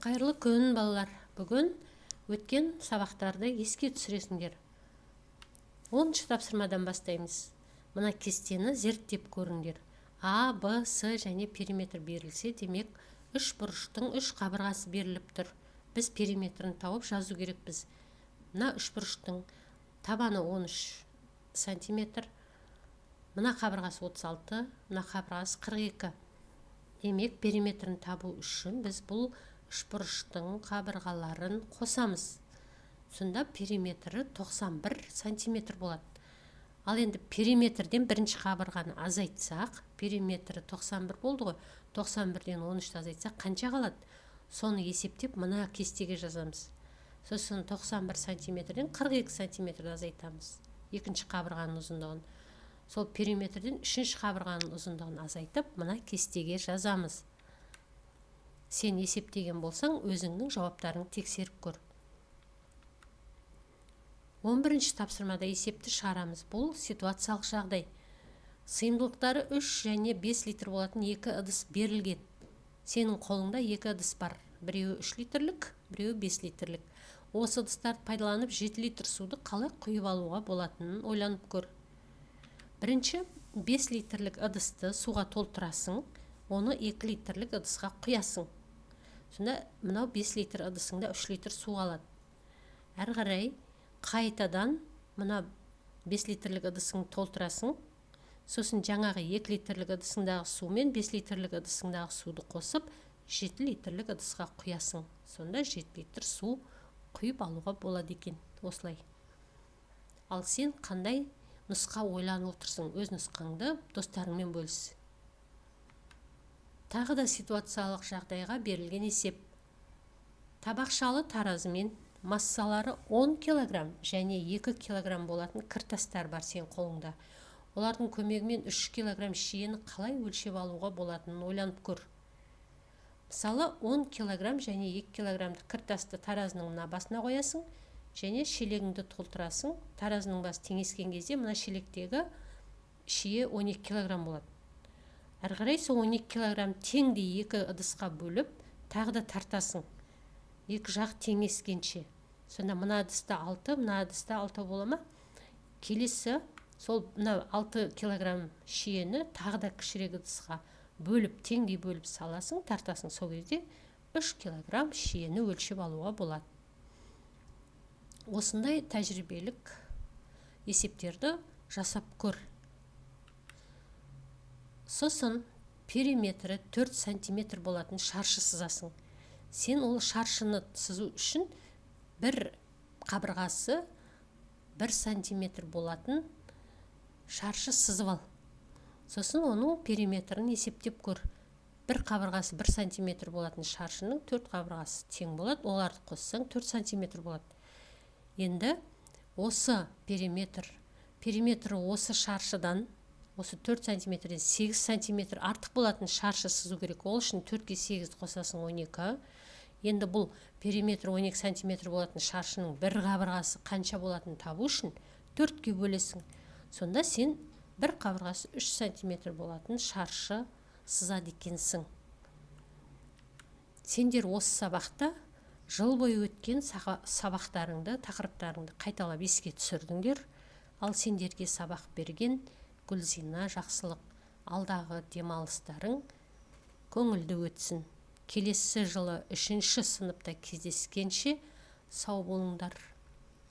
Қайырлы күн балалар. Бүгін өткен сабақтарды еске түсіресіңдер. 10-шы тапсырмадан бастаймыз. Мына кестені зерттеп көріңдер. А, Б, С және периметр берілсе, демек үш бұрыштың үш қабырғасы беріліп тұр. Біз периметрін тауып жазу керекпіз. Мына үш бұрыштың табаны 13 сантиметр, мына қабырғасы 36, мына қабырғасы 42. Демек периметрін табу үшін біз бұл үш бұрыштың қабырғаларын қосамыз. Сонда периметрі 91 сантиметр болады. Ал енді периметрден бірінші қабырғаны азайтсақ, периметрі 91 болды ғой. 91-ден 13 азайтсақ қанша қалады? Соны есептеп мына кестеге жазамыз. Сосын 91 сантиметрден 42 сантиметр азайтамыз. Екінші қабырғаның ұзындығын. Сол периметрден үшінші қабырғаның ұзындығын азайтып, мына кестеге жазамыз. Сен есептеген болсаң, өзіңнің жауаптарыңды тексеріп көр. 11-ші тапсырмада есепті шығарамыз. Бұл ситуациялық жағдай. Сыйымдылықтары 3 және 5 литр болатын екі ыдыс берілген. Сенің қолыңда екі ыдыс бар. Біреуі 3 литрлік, біреуі 5 литрлік. Осы ыдыстарды пайдаланып 7 литр суды қалай құйып алуға болатынын ойланып көр. Бірінші, 5 литрлік ыдысты суға толтырасың, оны 2 литрлік ыдысқа құясың. Сонда мынау 5 литр ыдысыңда 3 литр су алады. Әрі қарай қайтадан мына 5 литрлік ыдысыңды толтырасың, сосын жаңағы 2 литрлік ыдысыңдағы су мен 5 литрлік ыдысыңдағы суды қосып 7 литрлік ыдысқа құясың. Сонда 7 литр су құйып алуға болады екен. Осылай. Ал сен қандай нұсқа ойланып отырсың? Өз нұсқаңды достарыңмен бөліс. Тағы да ситуациялық жағдайға берілген есеп. Табақшалы таразымен массалары 10 килограмм және 2 килограмм болатын кіртастар бар сен қолыңда. Олардың көмегімен 3 килограмм шиені қалай өлшеп алуға болатынын ойланып көр. Мысалы, 10 килограмм және 2 килограммды кіртасты таразының мына басына қоясың, және шелегіңді толтырасың. Таразының басы теңескен кезде мына шелектегі шие 12 килограмм болады. Әрі қарай сол 12 килограмм теңдей екі ыдысқа бөліп, тағы да тартасың. Екі жақ теңескенше. Сонда мына ыдыста 6, мына ыдыста 6 бола ма? Келесі сол мына 6 килограмм шиені тағы да кішірек ыдысқа бөліп, теңдей бөліп саласың, тартасың. Сол кезде 3 килограмм шиені өлшеп алуға болады. Осындай тәжірибелік есептерді жасап көр. Сосын периметрі 4 сантиметр болатын шаршы сызасың. Сен ол шаршыны сызу үшін бір қабырғасы 1 сантиметр болатын шаршы сызып ал. Сосын оның периметрін есептеп көр. Бір қабырғасы 1 сантиметр болатын шаршының 4 қабырғасы тең болады. Оларды қоссаң 4 сантиметр болады. Енді осы периметрі осы шаршыдан, осы 4 сантиметрден 8 сантиметр артық болатын шаршы сызу керек. Ол үшін 4-ке 8 қосасың 12. Енді бұл периметр 12 сантиметр болатын шаршының бір қабырғасы қанша болатын табу үшін 4-ке бөлесің. Сонда сен бір қабырғасы 3 сантиметр болатын шаршы сызады екенсің. Сендер осы сабақта жыл бойы өткен сабақтарыңды, тақырыптарыңды қайталап еске түсірдіңдер. Ал сендерге сабақ берген Гүлзина, Жақсылық, алдағы демалыстарың көңілді өтсін. Келесі жылы 3-ші сыныпта кездескенше сау болыңдар.